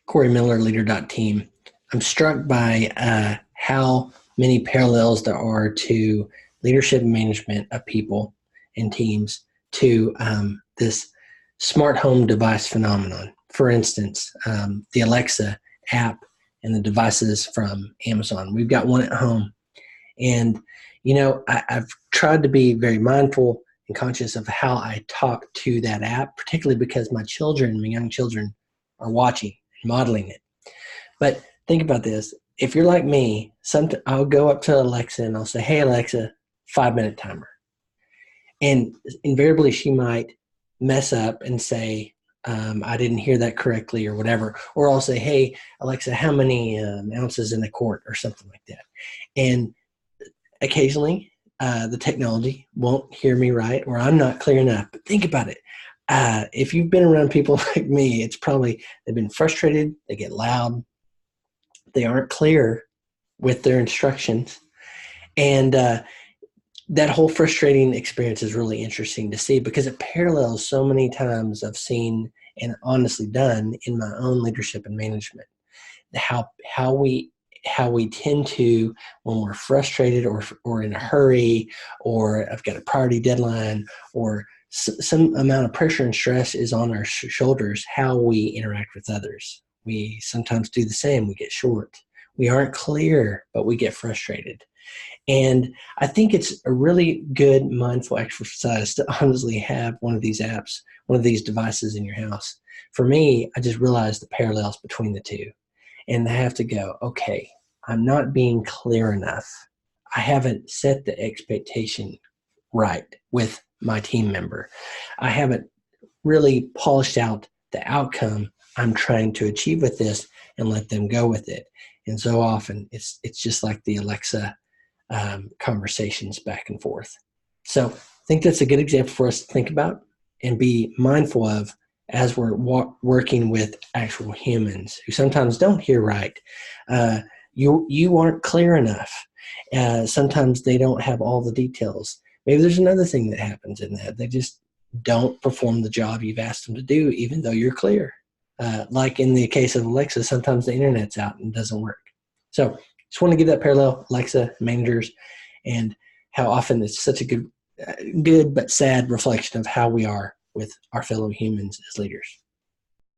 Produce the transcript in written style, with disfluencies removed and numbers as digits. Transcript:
Corey Miller, Leader.team. I'm struck by how many parallels there are to leadership and management of people and teams to this smart home device phenomenon. For instance, the Alexa app and the devices from Amazon. We've got one at home. And, I've tried to be very mindful and conscious of how I talk to that app, particularly because my young children, are watching and modeling it. But think about this. If you're like me, I'll go up to Alexa and I'll say, "Hey, Alexa, 5-minute timer." And invariably, she might mess up and say, "I didn't hear that correctly," or whatever. Or I'll say, "Hey, Alexa, how many ounces in a quart," or something like that. And occasionally, the technology won't hear me right, or I'm not clear enough. But think about it. If you've been around people like me, it's probably they've been frustrated, they get loud, they aren't clear with their instructions. And that whole frustrating experience is really interesting to see because it parallels so many times I've seen and honestly done in my own leadership and management. How we tend to, when we're frustrated or in a hurry, or I've got a priority deadline, or some amount of pressure and stress is on our shoulders, how we interact with others. We sometimes do the same. We get short. We aren't clear, but we get frustrated. And I think it's a really good mindful exercise to honestly have one of these apps, one of these devices in your house. For me, I just realized the parallels between the two. And I have to go, okay, I'm not being clear enough. I haven't set the expectation right with my team member. I haven't really polished out the outcome I'm trying to achieve with this and let them go with it. And so often it's just like the Alexa conversations back and forth. So I think that's a good example for us to think about and be mindful of as we're working with actual humans who sometimes don't hear right. You aren't clear enough. Sometimes they don't have all the details. Maybe there's another thing that happens in that. They just don't perform the job you've asked them to do, even though you're clear. Like in the case of Alexa, sometimes the internet's out and doesn't work. So just want to give that parallel, Alexa, managers, and how often it's such a good but sad reflection of how we are with our fellow humans as leaders.